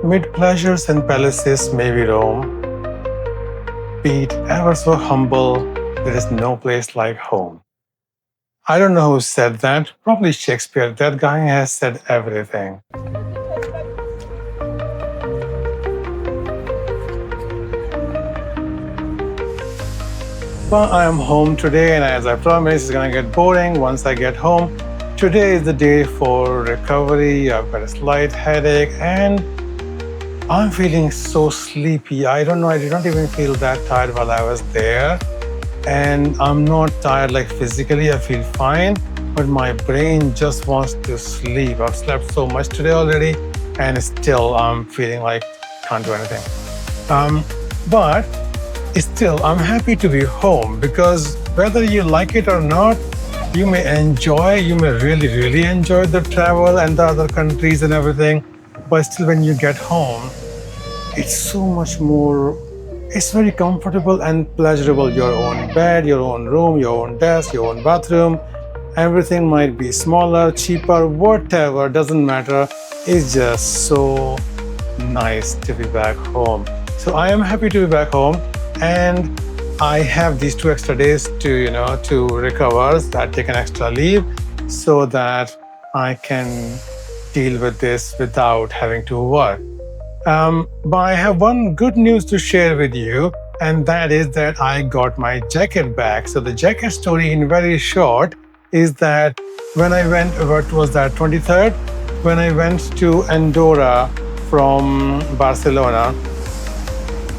Mid pleasures and palaces may we roam, be it ever so humble, there is no place like home. I don't know who said that, probably Shakespeare. That guy has said everything. Well, I am home today, and as I promised, it's gonna get boring once I get home. Today is the day for recovery. I've got a slight headache, and I'm feeling so sleepy. I don't know, I did not even feel that tired while I was there. And I'm not tired like physically, I feel fine, but my brain just wants to sleep. I've slept so much today already, and still I'm feeling like can't do anything. But still, I'm happy to be home because whether you like it or not, you may really, really enjoy the travel and the other countries and everything. But still, when you get home, it's so much more, it's very comfortable and pleasurable. Your own bed, your own room, your own desk, your own bathroom. Everything might be smaller, cheaper, whatever, doesn't matter. It's just so nice to be back home. So I am happy to be back home. And I have these 2 extra days to recover. I take an extra leave so that I can deal with this without having to work. But I have one good news to share with you, and that is that I got my jacket back. So the jacket story in very short is that when I went, what was that, 23rd? When I went to Andorra from Barcelona,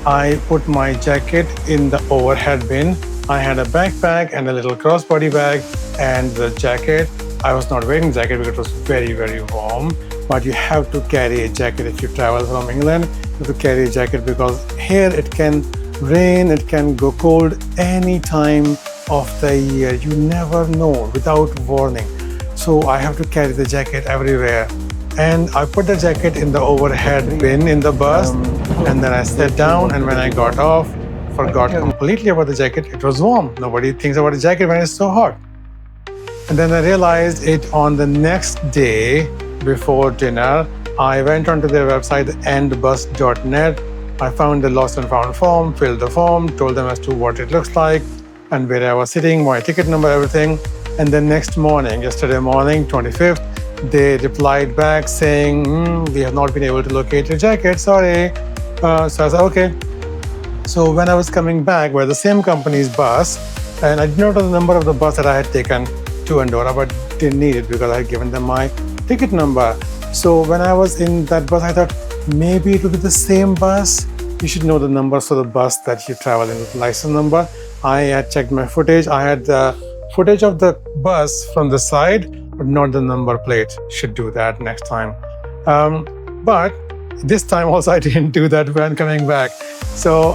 I put my jacket in the overhead bin. I had a backpack and a little crossbody bag and the jacket. I was not wearing the jacket because it was very, very warm. But you have to carry a jacket if you travel from England. You have to carry a jacket because here it can rain, it can go cold any time of the year. You never know without warning. So I have to carry the jacket everywhere. And I put the jacket in the overhead bin in the bus, and then I sat down, and when I got off, forgot completely about the jacket. It was warm. Nobody thinks about a jacket when it's so hot. And then I realized it on the next day before dinner. I went onto their website, endbus.net. I found the lost and found form, filled the form, told them as to what it looks like and where I was sitting, my ticket number, everything. And then next morning, yesterday morning, 25th, they replied back saying, we have not been able to locate your jacket, sorry. So I said, okay. So when I was coming back by the same company's bus, and I did not know the number of the bus that I had taken to Andorra, but didn't need it because I had given them my ticket number. So when I was in that bus, I thought maybe it would be the same bus. You should know the numbers for the bus that you travel in with license number. I had checked my footage. I had the footage of the bus from the side, but not the number plate. Should do that next time. But this time also I didn't do that when coming back. So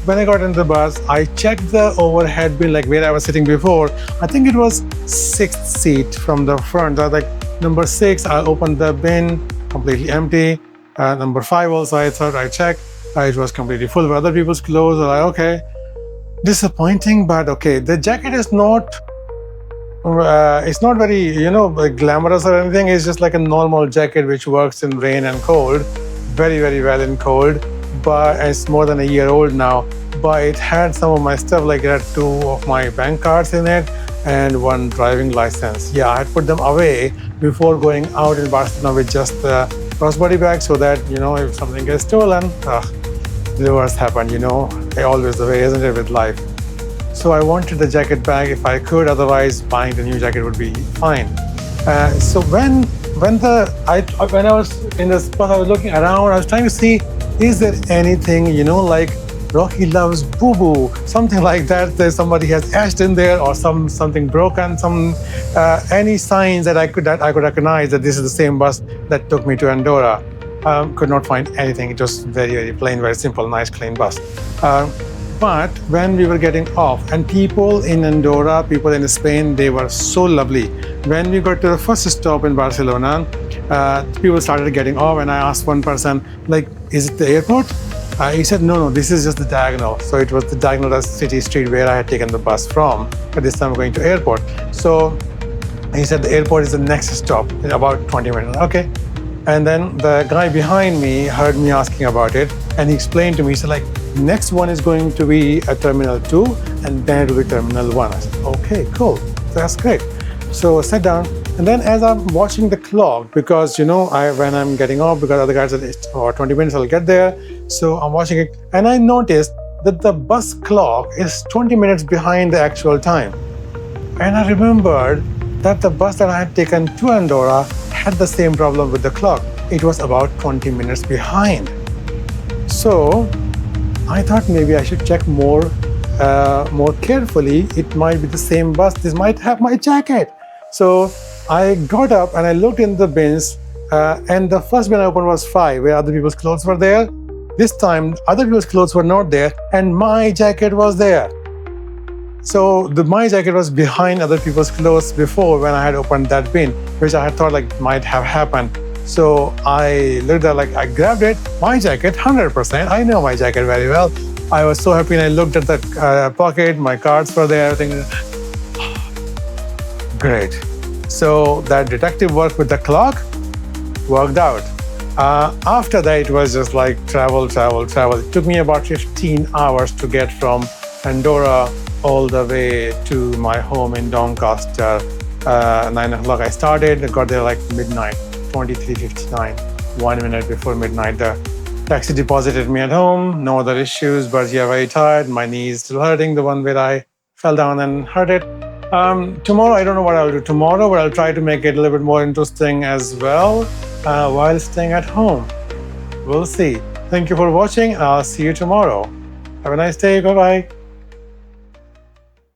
when I got into the bus, I checked the overhead bin, like where I was sitting before. I think it was 6th seat from the front. I was like, number 6, I opened the bin, completely empty. Number 5 also, I thought I checked. It was completely full with other people's clothes. I was like, okay. Disappointing, but okay. The jacket is not, it's not very, glamorous or anything. It's just like a normal jacket which works in rain and cold, very, very well in cold. But it's more than a year old now. But it had some of my stuff, like it had 2 of my bank cards in it and 1 driving license. Yeah, I had put them away before going out in Barcelona with just the crossbody bag so that, if something gets stolen, the worst happened, always the way, isn't it, with life? So I wanted the jacket back if I could, otherwise buying the new jacket would be fine. So when I was in the spot, I was looking around, I was trying to see, is there anything, like Rocky loves Boo Boo, something like that, that somebody has etched in there, or something broken, any signs that I could recognize that this is the same bus that took me to Andorra. Could not find anything. It was very, very plain, very simple, nice, clean bus. But when we were getting off, and people in Andorra, people in Spain, they were so lovely. When we got to the first stop in Barcelona, people started getting off, and I asked one person, like, is it the airport? He said, no, this is just the diagonal. So it was the diagonal of City Street where I had taken the bus from, but this time I'm going to airport. So he said the airport is the next stop in about 20 minutes. Okay. And then the guy behind me heard me asking about it, and he explained to me, he said, like, next one is going to be a Terminal 2, and then it will be Terminal 1. I said, okay, cool. That's great. So I sat down, and then as I'm watching the clock, because, when I'm getting off, because other guys said, "Oh, 20 minutes, I'll get there." So I'm watching it, and I noticed that the bus clock is 20 minutes behind the actual time. And I remembered that the bus that I had taken to Andorra had the same problem with the clock. It was about 20 minutes behind. So I thought maybe I should check more carefully. It might be the same bus. This might have my jacket. So I got up and I looked in the bins, and the first bin I opened was 5, where other people's clothes were there. This time, other people's clothes were not there, and my jacket was there. So my jacket was behind other people's clothes before when I had opened that bin, which I had thought like might have happened. So I looked at, like, I grabbed it, my jacket, 100%. I know my jacket very well. I was so happy, and I looked at the pocket, my cards were there, everything. Great. So that detective work with the clock worked out. After that, it was just like travel. It took me about 15 hours to get from Andorra all the way to my home in Doncaster. 9 o'clock I started, I got there like midnight, 23:59, 1 minute before midnight. The taxi deposited me at home, no other issues, but yeah, very tired. My knee is still hurting, the one where I fell down and hurt it. Tomorrow, I don't know what I'll do tomorrow, but I'll try to make it a little bit more interesting as well while staying at home. We'll see. Thank you for watching. I'll see you tomorrow. Have a nice day. Bye-bye.